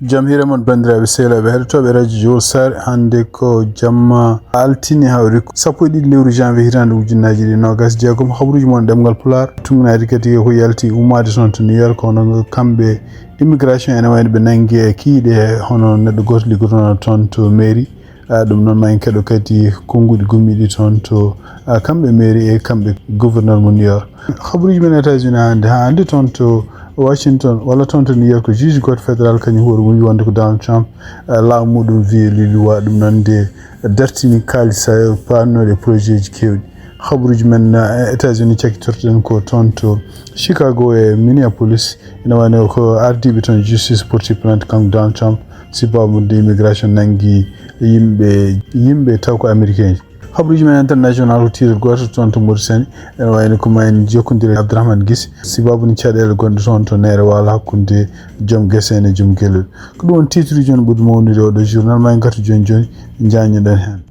Jamhire mon bandiraɓe sehlaɓe heɗotoɓe radio Jowol Sare hande ko jamma altini hawri sappo e ɗiɗi lewru janvier hitande ujunnaji ɗi nogas jeegom habruji mon ɗemgal Pulaar tumnadi kadi ko yalti ummade toon to New York hono kamɓe immigration ene wayno ɓe nangue e kiiɗe hono neɗɗo goto liggotono toon to mairie ɗum noon ma en keɗo kadi konnguɗi gummiɗi toon to kamɓe mairie e kamɓe gouverneur mo New York. Habruji men États-Unis hande toon to Washington walla toon to New York juge goto fédéral kañum hoore mum wonde ko Donald Trump laamu muɗum weeli luwa ɗum noon nde dartini kalisa pannoɗe projet ji kewɗi. Habruji men États-Unis cakkitortoɗen ko toon to Chicago e Minneapolis ene wayno ko ardiɓe toon justice porti plainte kanko Donald Trump sibabude immigration nangi yimɓe taw ko américain ji. Habruji men international ko tiiɗo goto toon to Mauritanie ene wayno ko mayni jokkodire Abdourahmane Guisse sibabude caɗele gonɗe toon to Nere Walo hakkude joom guese en e joom guelol ko ɗum on titre joni ɓuuri mawnude oɗo journal ma en gartu joni jañoɗen hen.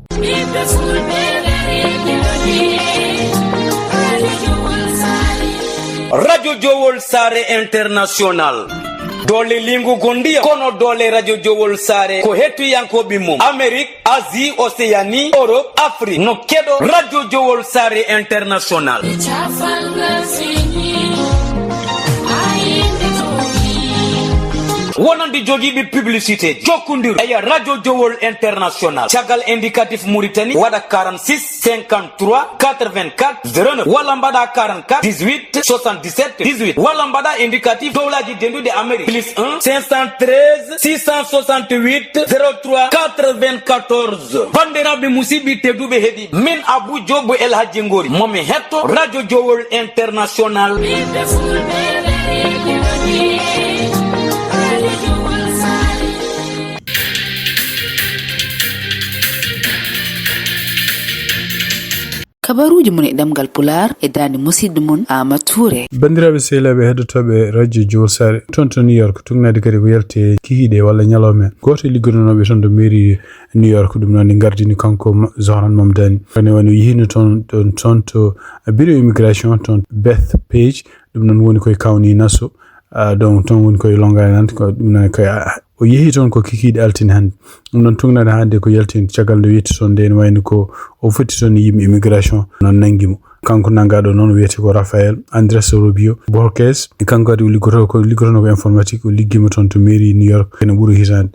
Radio Jowol Sare International dole lingu gondia kono dole radio Jowol Sare ko hettuyankoɓe mum Amérique, Asie, Océanie, Europe, Afrique no keɗo radio Jowol Sare International. Wonande jogiɓe publicité jokkodir eya radio Jowol International caggal indicatif Mauritanie waɗa 46 53 84 09 walla mbaɗa 44 18 77 18 walla mbaɗa indicatif dowlaji dendude Amérique plus 1 513 668 03 94 bandiraɓe musidɓe tedduɓe heeɗi min Abou Diobo El Hadji Ngori momi hetto radio Jowol International. kabaruji mon e ɗemgal Pulaar e dande musidɗo mon Ama Touré. Bandiraɓe sehlaɓe heɗotoɓe radio Jowol Sare toon to New York tugnade kadi ko yalte kikiɗe walla ñalawma goto liggononoɓe toon to mairie New York ɗum noon gardini kanko Zohran Mamdani ene wano yihino toon to bureau immigration toon Beth Page ɗum noon woni koye kawni Nassau donc toon woni koye Long Island ko ɗum noon koye o yehi toon ko kikiɗe altini hande ɗum noon tugnade hande ko yaltini caggal nde yetti toon nde ne wayno ko o fotti toon yimɓe immigration noon nanguimo kanko nangaɗo noon wiyete ko Raphaël Andrés Rubio Borges kanko kadi liggotono ko informatique o liggima toon to mairie New York ene ɓuuri hitande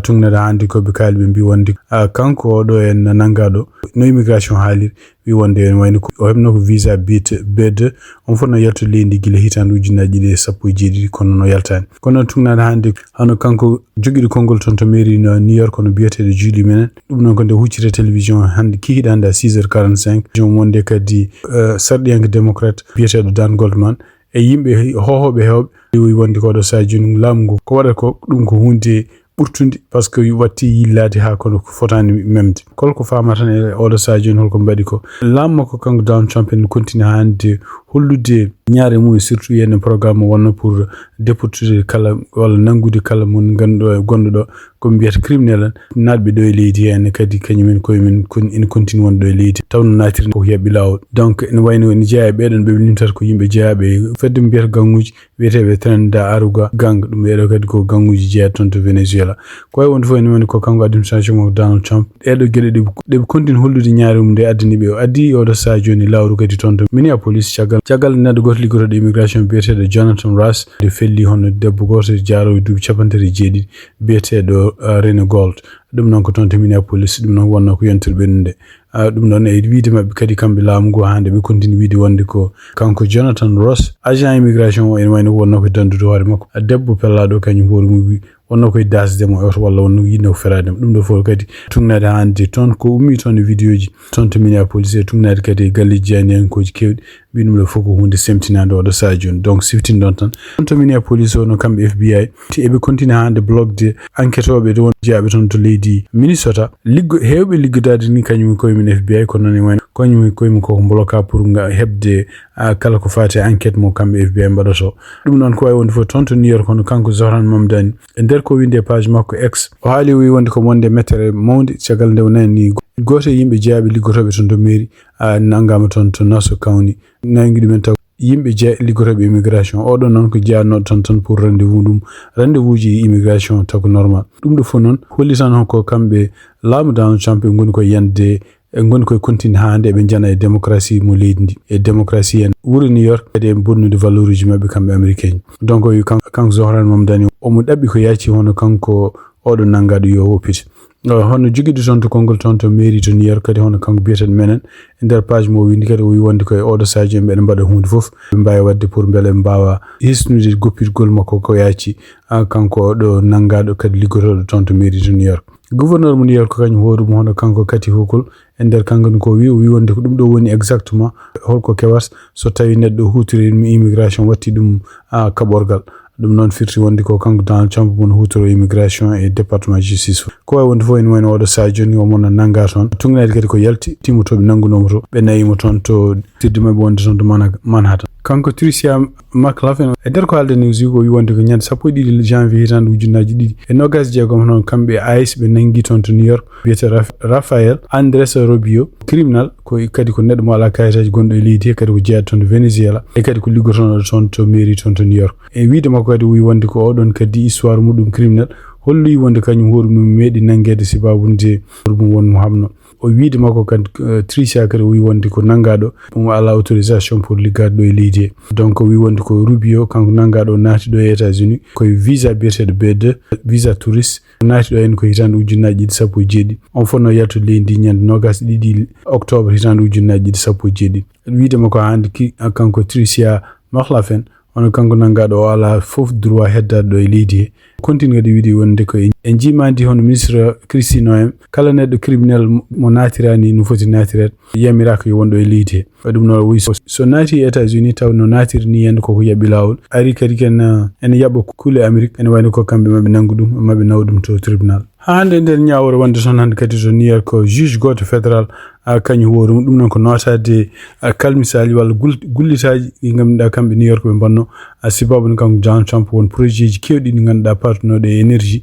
tugnade hande koɓe kaali ɓe mbi wonde kanko oɗo en nangaɗo no immigration haalir wi wonde en wayno o heɓno ko visa B2 on fotno yalto leydi guila hitande ujunnaji ɗi 17 kono no yaltani kono tugnade hande hano kanko joguiɗo konngol toon to mairie no New York kono biyeteɗo Julie menen ɗum noon ko nde huccite télévision hande kihiɗe hande à 6h45 jom wonde kadi sarɗiyanke démocrate biyeteɗo Dan Goldman e yimɓe hohoɓe hewɓe wi wonde koɗo sa joni laamu ngu ko waɗata ko ɗum ko hunde ɓurtude par ce que watti yillade ha kono ko fotani memde kolko famata tan e oɗo sa joni holko mbaɗi ko laamu makko kanko Donald Trump en continue hande hollude ñaare mum surtout yenn programme wonno pour déportude kala walla nangude kala mon gonɗo ko mbiyata criminel natɓe ɗo e leydi hen kadi kañumen koyemen ene continue wonde ɗo e leydi tawno natiri ko heeɓi lawol donc ene wayno ne jeeya ɓeɗon ɓe limtata ko yimɓe jeeyaɓe fedde mbiyata ganguji wiyeteɓe trenda aruga gang ɗum ɓeɗo kadi ko ganguji jeeyata toon to Venezuela ko way wonde fof ene woni ko kanko administration mo Donald Trump ɗeɗo gueɗe ɗeɓe continue hollude ñaare mum nde addaniɓe o addi oɗo sa joni lawru kadi toon to Minneapolis caggal neɗɗo goto liggotoɗo immigration biyeteɗo Jonathan Ross de felli hono debbo goto jaarowo duuɓi 57 biyeteɗo Rene Gold ɗum noon ko toon to Minneapolis ɗum noon wonno ko yontere ɓennude ɗum noon e wiide mabɓe kadi kamɓe laamu ngu hande ɓe continue wiide wonde ko kanko Jonathan Ross agent immigration o ene wayno wonno ko dandude hoore makko debbo pellaɗo kañum hoore mum wi wonno koye dasdemo oto walla wonno yinno ko ferademo ɗum ɗo fof kadi tugnade hande toon ko ummi toon e vidéo ji toon to Minneapolis e tugnade kadi e galleji janiyankoji kewɗi mbi ɗum ɗo fof ko hunde semtinade oɗo sa joni donc siftin ɗon tan toon to Minneapolis o no kamɓe FBI eɓe continue hande blogde enquête oɓe ɗo jeeyaɓe toon to leydi Minnesota hewɓe liggodade ni kañum koyemen FBI ko noon e wayno kañum koyemen koko bloqué pour heɓde kala ko fati enquête mo kamɓe FBI mbaɗoto ɗum noon ko way wonde fof toon to New York hono kanko Zohran Mamdani e nder ko winde page makko X o haali wi wonde ko wonde mettere mawde caggal nde wonani ni goto e yimɓe jeeyaɓe liggotoɓe toon to mairie nangama toon to Nassau County nangi ɗumen taw yimɓe je liggotoɓe immigration oɗon noon ko jeyanno tan pour rendez-vous rendez-vous ji immigration taw normal ɗum ɗo fof noon holli tan ko kamɓe laamu Donald Trump e ngoni ko yande e ngoni koye continue hande ɓe jana e démocratie mo leydi ndi e démocratie en wuro New York kadi en bonnude valeur uji mabɓe kamɓe américain donc kanko Zohran Mamdani omo ɗaɓɓi ko yacci hono kanko oɗo nangaɗo yo woppite hono joguiɗo toon to konngol toon to mairie to New York kadi hono kanko biyeten menen e nder page mo windi kadi o wi wonde koye oɗo sadio mbeɗa mbaɗa hunde foof ɓe mbawi wadde pour beele mbawa hisnude goppirgol makko ko yacci kanko oɗo nangaɗo kadi liggotoɗo toon to mairie to New York gouverneur mo New York kañum hoɗum hono kanko kati hokol e nder kanko ko wi o wi wonde ko ɗum ɗo woni exactement holko kewata so tawi neɗɗo hutiri immigration watti ɗum kaɓorgal ɗum noon firti wonde ko kanko Donald Trump mon hutoro immigration e département justice ko wawi wonde fof ene wayno oɗo sadio ni omona nanga toon tugnade kadi ko yalti timmotoɓe nangunomo to ɓe nayimo toon to tirde mabɓe wonde toon to Manhattan kanko Tricia McLaughlin e nder ko haalde news ko wi wonde ko ñande 12 janvier hitande ujunnaji ɗiɗi e nogas jeegom noon kamɓe ICE ɓe nangi toon to New York wiyete Rafael Andres Rubio criminal ko kadi ko neɗɗo mo ala kayitaji gonɗo e leydi kadi ko jeeyata toon to Venezuela e kadi ko liggotono toon to mairie toon to New York e wiide makko kadi wi wonde ko oɗon kadi histoire muɗum criminal holli wonde kañum hoɗum meeɗi nangede sibabunde ɗum wonmo hamno o wiide makko kadi Tricia kadi o wi wonde ko nangaɗo mo ala autorisation pour liggade ɗo e leydi donc o wi wonde ko Rubio kanko nangaɗo naati ɗo e États-Unis koye visa biyeteɗo B2 visa touriste naati ɗo hen ko hitande ujunnaji ɗiɗi sappo e jeeɗiɗi on fonno yaltude leydi ñande nogas ɗiɗi octobre hitande ujunnaji ɗiɗi sappo e jeeɗiɗi wiide makko hande kanko Tricia McLaughlin on kanko nangaɗo o ala fof droit heddade ɗo e leydi he continue kadi wiide wonde ko en jimandi hono ministre Christine Noem kala neɗɗo criminel mo natirani no foti natirede yamiraka yo wonɗo e leydi he ɗum noon wi so naati e États-Unis taw no natiri ni yande koko yaɓi lawol ari kadi ken ene yaɓa kuule Amérique ene wayno ko kamɓe maɓe nangu ɗum maɓe nawa ɗum to tribunal hande nder ñawore wonde toon hande kadi to New York ko juge goto fédéral kañum horum ɗum noon ko notade kalmisali walla gullitaji ɗi ganduɗa kamɓe New York ɓe mbanno sibabu kanko Donald Trump won projet ji kewɗi ɗi ganduɗa partenaire e énergie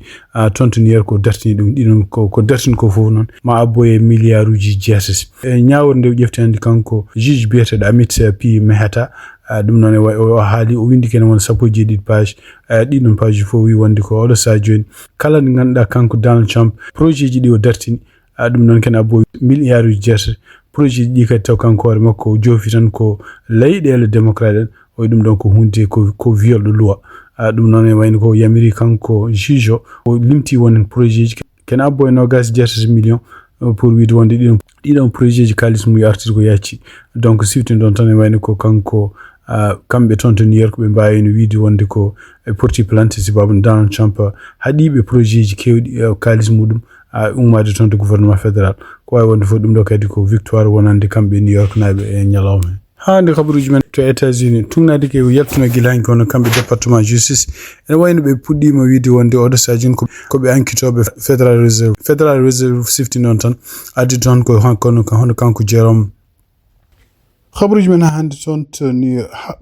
toon to New York ko dartini ɗum ɗiɗon ko dartini ko fof noon ma abboye milliard uji jeetati e ñawore nde ƴefti hande kanko juge biyeteɗo Amit P Mehta ɗum noon o haali o windi kene won sappo e jeeɗiɗi page ɗiɗon page ji fof wi wonde ko oɗo sa joni kala nde ganduɗa kanko Donald Trump projet ji ɗi o dartini ɗum noon kene abboye milliard uji jeetati projet ji ɗi kadi taw kanko hoore makko joofi tan ko leyɗele démocrate en o ɗum ɗon ko hunde ko viol de loi ɗum noon e wayno ko yamiri kanko juge o limti wonen projet ji kene abboye nogas jeetati million pour wiide wonde ɗiɗon projet ji kalis mum yo artide ko yacci donc siftin ɗon tan e wayno ko kanko kamɓe toon to New York ɓe mbawino wiide wonde ko porti plainte sibabu Donald Trump haɗiɓe projet ji kewɗi kalis muɗum ummade toon to gouvernement fédéral ko wawi wonde fof ɗum ɗo kadi ko victoire wonande kamɓe New York naɓe e ñalawma hande kabaruji men to États-Unis tugnade ke yaltuno gila hanki hono kamɓe département justice ene wayno ɓe puɗɗima wiide wonde oɗo sajini koɓe enquêtoɓe fédéral reserve sifti noon tan addi toon ko hono kanko Jérôme khabaruji men hande toon to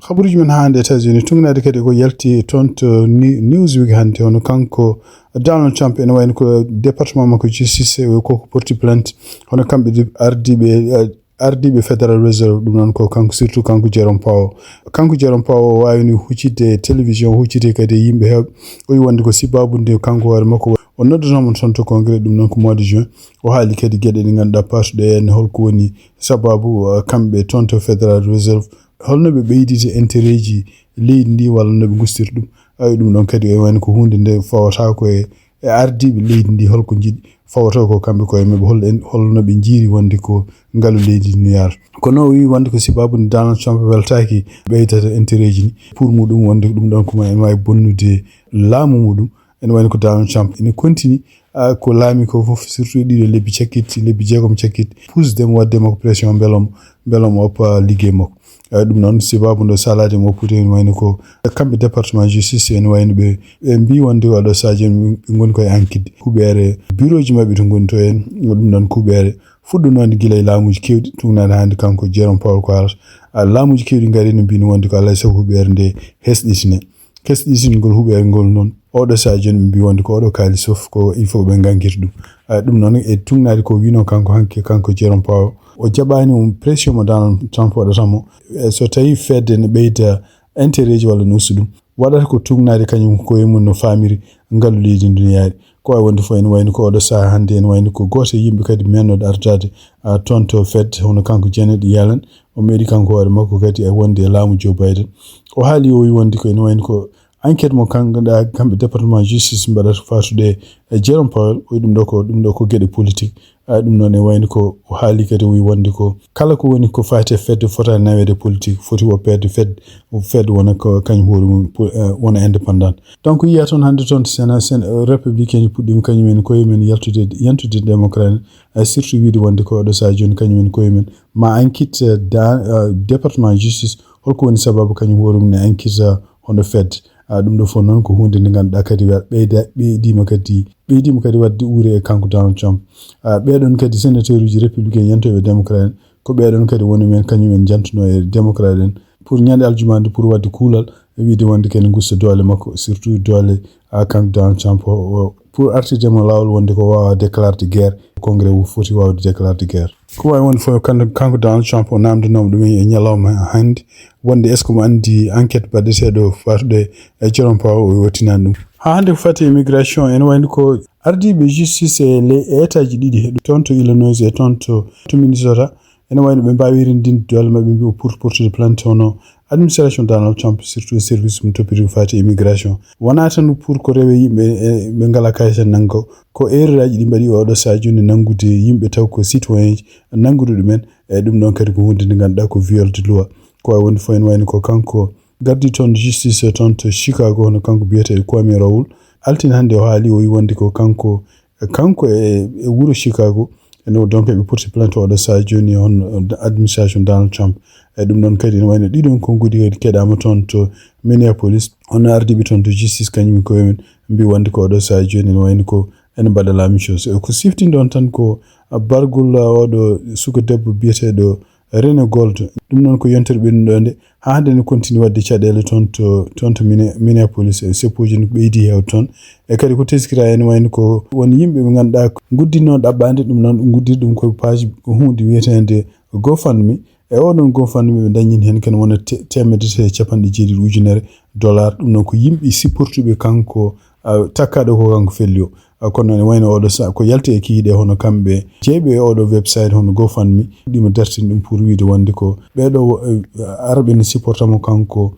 khabaruji men hande États-Unis tugnade kadi ko yalti toon to Newsweek hande hono kanko Donald Trump ene wayno ko département makko justice ko porti plainte hono kamɓe ardiɓe Federal Reserve ɗum noon ko kanko surtout kanko Jérôme Powell wawini huccide télévision huccide kadi yimɓe heɓ o wi wonde ko sibabunde kanko hoore makko o noddanoma toon to congrès ɗum noon ko mois de juin o haali kadi gueɗe ɗe ganduɗa patuɗe en holko woni sababu kamɓe toon to Federal Reserve holno ɓe ɓeydide intérêt ji leydi ndi walla no ɓe gustirta ɗum ɗum ɗon kadi wayno ko hunde nde fawata ko e ardiɓe leydi ndi holko jiiɗi fawata ko kamɓe koye maɓe holno ɓe jiiri wonde ko ngaalu leydi no yaata kono wi wonde ko sibabude Donald Trump weltaki ɓeydata intérêt ji ni pour muɗum wonde ɗum ɗon ko en wawi bonnude laamu muɗum ene wayno ko Donald Trump ene continue ko laami ko fof surtout ɗiɗo lebbi jeegom cakkitti pusdemo waddema ko pression beelom oppa liggey makko ɗum noon sibabu ndo salade mo puti en wayno ko kamɓe département justice en wayno ɓe mbi wonde oɗo sadio ɓe goni koye enquête huɓere bureau ji mabɓe to goni to en ɗum noon kuɓere fuɗɗunode guila e laamuji kewɗi tugnade hande kanko Jérôme Powell ko alata laamuji kewɗi gaari no mbino wonde ko alay saago huɓere nde hesɗitingol huɓere ngol noon oɗo sadio ɓe mbi wonde ko oɗo kalis fof ko il faut ɓe gankita ɗum noon e tugnade ko wino kanko Jérôme Powell o jaɓani pression mo Donald Trump waɗatamo so tawi fedde ne ɓeyda intérêt ji walla nusu ɗum waɗata ko tugnade kañum koye mum no famiri ngallu leydi duniyaari ko wawi wonde fof ene wayno ko oɗo saha hannde ene wayno ko goto e yimɓe kadi mennoɗo ardade toon to fed hono kanko Janet Yellen o meeɗi kanko hoore makko kadi e wonde e laamu Joe Biden o haali o wi wonde ko ene wayno ko enquête mo kamɓe département justice mbaɗata fatude e Jerome Powell o wi ɗum ɗo ko gueɗe politique ɗum noon e wayno ko o haali kadi o wi wonde ko kala ko woni ko fate fedde fota nawede politique foti woppede fed wona ko kañum hoore mum wona indépendant donc yiya toon hannde toon sen républicain puɗɗima kañumen koyemen yantude démocrate surtout wiide wonde ko oɗo sa joni kañumen koyemen ma enquête département justice holko woni sababu kañum hoore mum ne enquête hono fed ɗum ɗo fof noon ko hunde nde ganduɗa kadi ɓeydima kadi wadde uure e kanko Donald Trump ɓeɗon kadi sénateur uji républicain yantoɓe démocrate ko ɓeɗon kadi woni men kañumen jantuno e démocrate en pour ñande aljumande pour wadde kuulal wiide wonde kene gusta doole makko surtout doole kanko Donald Trump pour artidemo lawol wonde ko wawa déclarde guerre congrès foti wawde déclarde guerre ko wawi wonde fof kanko Donald Trump o namdanomo ɗum e ñalawma hannde wonde est ce que mo andi enquête baɗeteɗo fatude e Jerome Powell o yottinani ɗum ha hannde ko fati immigration ene wayno ko ardiɓe justice e état ji ɗiɗi toon to Illinois e toon to Minnesota ene wayno ɓe mbawi rendinde doole mabɓe mbi pour portude plainte hono administration Donald Trump surtout service mum toppiti fati immigration wona tan pour ko rewe yimɓe ɓe ngala kayita nanggo ko erreur aji ɗi mbaɗi oɗo sa joni nanggude yimɓe taw ko citoyen ji nanggude ɗumen e ɗum ɗon kadi ko hunde nde ganduɗa ko viol de loi ko wawi wonde fof en wayno ko kanko gardi toon justice toon to Chicago hono kanko biyeteɗo Kwame Raoul altine hannde o haali o wi wonde ko kanko e wuro Chicago eno donc ɓe porti plainte oɗo sa joni on administration Donald Trump e ɗum ɗon kadi ne wayno ɗiɗon konngudi kadi keɗama toon to Minneapolis hono ardiɓe toon to justice kañum koyemen mbi wonde ko oɗo sa joni ne wayno ko ene mbaɗa la même chose ko siftinde on tan ko bargol oɗo suka debbo biyeteɗo Rene Gold ɗum noon ko yontere ɓennuɗo nde ha hande ne continue wadde caɗele toon to Minneapolis e seppoji no ɓeydi heew toon e kadi ko teskira ene wayno ko won yimɓe ɓe ganduɗa guddinno ɗaɓɓande ɗum noon guddir ɗum koye page ko hunde wiyetede GoFundMe e oɗon GoFundMe ɓe dañin hen ken wona $970,000 ɗum noon ko yimɓe sipportuɓe kanko takkaɗo ko kanko felli o kono ne wayno oɗo sa ko yalti e kiiɗe hono kamɓe jeeɓe oɗo website hono GoFundMe ɗimo dartini ɗum pour wiide wonde ko ɓeɗo araɓe ne supportamo kanko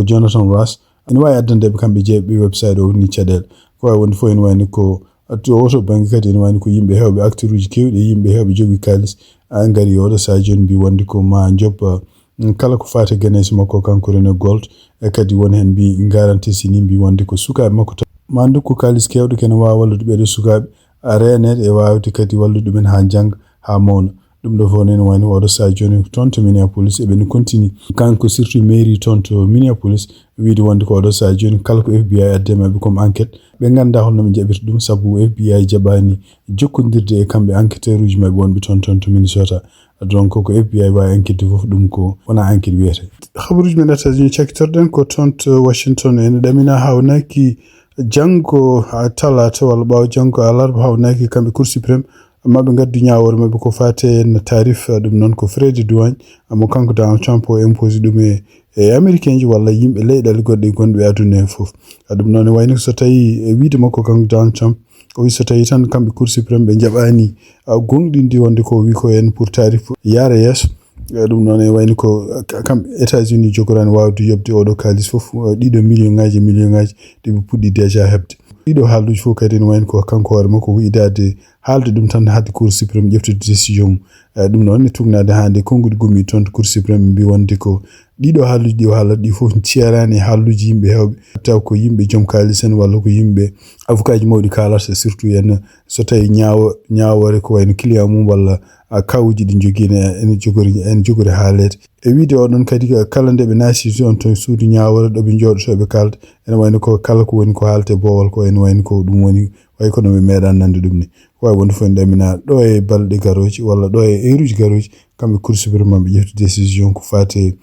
Jonathan Ross ene wawi addandeɓe kamɓe jeeɓe website o ni caɗele ko wawi wonde fof ene wayno ko to oto banggue kadi ene wayno ko yimɓe hewɓe acteur uji kewɗi e yimɓe hewɓe jogui kalis gari oɗo sa joni mbi wonde ko ma jobba kala ko fate ganesi makko kanko Rene Gold e kadi woni hen mbi garantesini mbi wonde ko sukaɓe makko ma dokku kalis kewɗo kene wawa wallude ɓeɗo sukaɓe renede e wawde kadi wallude ɗumen ha jangga ha mawna ɗum ɗo fof nene wayno oɗo sa joni toon to Minneapolis eɓe continue kanko surtout mairie toon to Minneapolis wiide wonde ko oɗo sa joni kala ko FBI adde mabɓe comme enquête ɓe ganda holno ɓe jaɓirta ɗum saabu FBI jaɓani jokkodirde e kamɓe enquêteur uji mabɓe wonɓe toon to Minnesota donc ko FBI wawi enquête fof ɗum ko wona enquête wiyete habaruji men États-Unis cakkitorɗen ko toon to Washington ene ɗamina hawnaki janggo talata walla ɓawa janggo alarba hawnaki kamɓe Cour suprême maɓe gaddu ñawore maɓɓe ko fate en tarif ɗum noon ko frais de douane mo kanko Donald Trump o impose ɗum e américain ji walla yimɓe leyɗele goɗɗe gonɓe aduna hen foof ɗum noon wayno so tawi e wiide makko kanko Donald Trump o wi so tawi tan kamɓe Cour suprême ɓe jaɓani gonɗinde wonde ko wi ko en pour tarif yaara yeeso ɗum noon e wayno ko kamɓe États-Unis jogorani wawde yobde oɗo kalis foof ɗiɗo million ngaji ɗiɓe puɗɗi déjà hebde ɗiɗo haalduji fof kadi ne wayno ko kanko hoore makko huydade haalde ɗum tan hadde Cour suprême ƴeftude décision mum ɗum noon ne tugnade hande konngudi gummi toon to Cour suprême mbi wonde ko ɗiɗo haalluji ɗi o haalata ɗi fof ceerani haalluji yimɓe hewɓe taw ko yimɓe joom kalis en walla ko yimɓe avocat ji mawɗi kalata surtout yen so tawi ñawore ko wayno client mum walla kawuji ɗi joguino ene jogori haalede e wiide oɗon kadi kala nde ɓe naati on to suudu ñawore ɗo ɓe jooɗoto ɓe kalda ene wayno ko kala ko woni ko haalte boowal ko ene wayno ko ɗum woni way kono ɓe meeɗan nande ɗum ni ko wawi wonde fof en ɗamina ɗo e balɗe garoji walla ɗo e heure garoji kamɓe Cour suprême maɓe ƴefti décision ko fate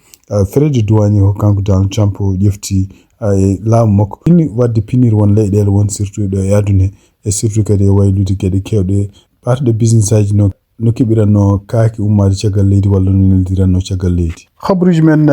frais de douane ko kanko Donald Trump o ƴefti e laamu makko wadde pinir won leyɗele won surtout ɗo e aduna e surtout kadi e waylude gueɗe kewɗe ɓarɗe business aji no no kibiranno kaaki ummade caggal leydi walla no neldiranno caggal leydi khabruji men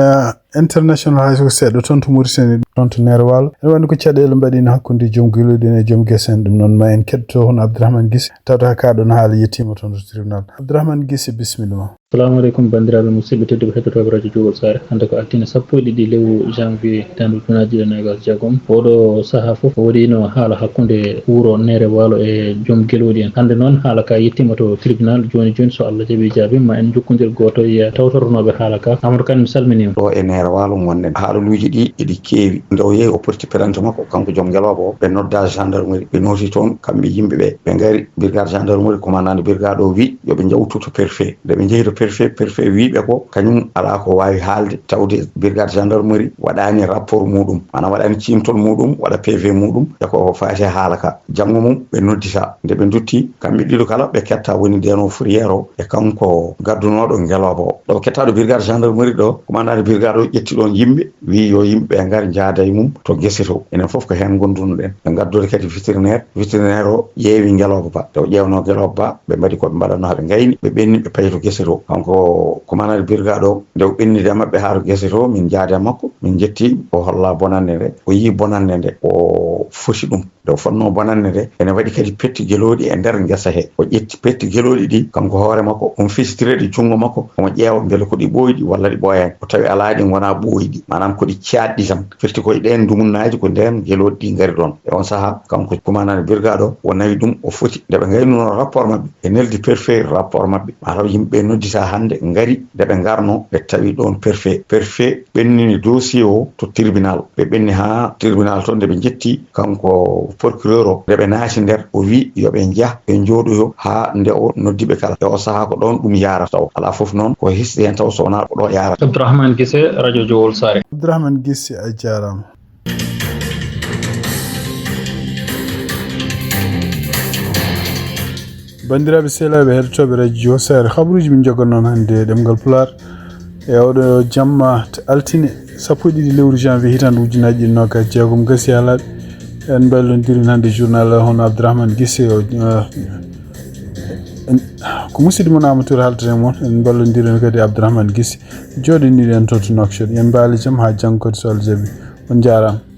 international hay so seeɗo toon to Mauritanie toon to nere walo ene wandi ko caɗele mbaɗino hakkude joom guilluɗen e joom guesen ɗum noon ma en ketto hono Abdourahmane Guissé tawta kaɗon haala yettima toon to tribunal Abdourahmane Guissé bisimilla Assalamu alaikum bandiraɓe musidɓe tedduɓe heɗotoɓe radio Jogol Sare hande ko altine 12 lewru janvier 2026 oɗo saaha foof waɗino haala hakkude wuro nere walo e joom gueloɗi en hande noon haala ka yettima to tribunal joni so Allah jaaɓi ma en jokkodir goto e tawtornoɓe haala ka Amadou Kane mi salminima ɗo e nere walo gonɗen haalaluji ɗi eɗi keewi nde o yeehi o porti plainte makko kanko joom gueloɓe o ɓe nodda gendarmerie ɓe nooti toon kamɓe yimɓeɓe ɓe gari brigade gendarmerie commandant brigade o wi yoɓe jawtu to préfet nde ɓe jeehi to préfet wiɓe ko kañum ala ko wawi haalde tawde brigade gendarmerie waɗani rapport muɗum manam waɗani cimtol muɗum waɗa PV muɗum e ko faati haala ka janggo mum ɓe noddita nde ɓe dutti kamɓe ɗiɗo kala ɓe ketta woni ndeno fourriére o e kanko gaddunoɗo ngeloba o ɗo kettaɗo brigade gendarmerie ɗo commandant brigade o ƴetti ɗon yimɓe wi yo yimɓe ngar jaada e mum to guese to enen foof ko hen gondunoɗen ɓe gaddude kadi vétérinaire o ƴeewi ngeloba ba taw ƴeewno ngeloba ba ɓe mbaɗi koɓe mbaɗanno haɓe gayni ɓe ɓenni ɓe payi to guese to kanko commandant brigade o nde o ɓennide mabɓe haa to guese to min jaade makko min jetti o holla bonande nde o yi bonande nde o foti ɗum nde o fonno bonande nde ene waɗi kadi petti geloɗi e nder guesa he o ƴetti petti geloɗi ɗi kanko hoore makko on fisitireɗi jungo makko omo ƴeewa beele ko ɗi ɓooyɗi walla ɗi ɓooyani o tawi ala ɗi gona ɓooyɗi manam ko ɗi caɗɗi tan firti koye ɗen dumunnaji ko nden geloɗi ɗi gari ɗon e on saaha kanko commandant brigade o nawi ɗum o foti nde ɓe gaynuno rapport mabɓe e neldi préfet rapport mabɓe mataw yimɓe noddita hande ngari nde ɓe garno ɓe tawi ɗon préfet ɓennini dossier o to tribunal ɓe ɓenni ha tribunal to nde ɓe jetti kanko procureur o nde ɓe naati nder o wi yoɓe jaa ɓe jooɗoyo ha nde o noddiɓe kala e o saaha ko ɗon ɗum yarata taw ala foof noon ko hisɗi hen taw so wona ko ɗo yarata. Abdourahmane Guissé radio Jowol Sare. Abdourahmane Guissé a jarama. bandiraɓe sehlaɓe heɗotoɓe radio Sare habaruji min jogon noon hande ɗemgal Pulaar e oɗo jamma altine 12 lewru janvier hitande ujunaji ɗiɗi nogas jeegom gasi halaɓe en ballodiri hande journal hono Abdourahmane Guissé o ko musidɗo mon Amadou Touré haltata moon en ballodiri kadi Abdourahmane Guissé joɗiniɗen toon to Nouakchott yen mbaali jaam ha janggo kadi so Allah jaaɓi on jarama.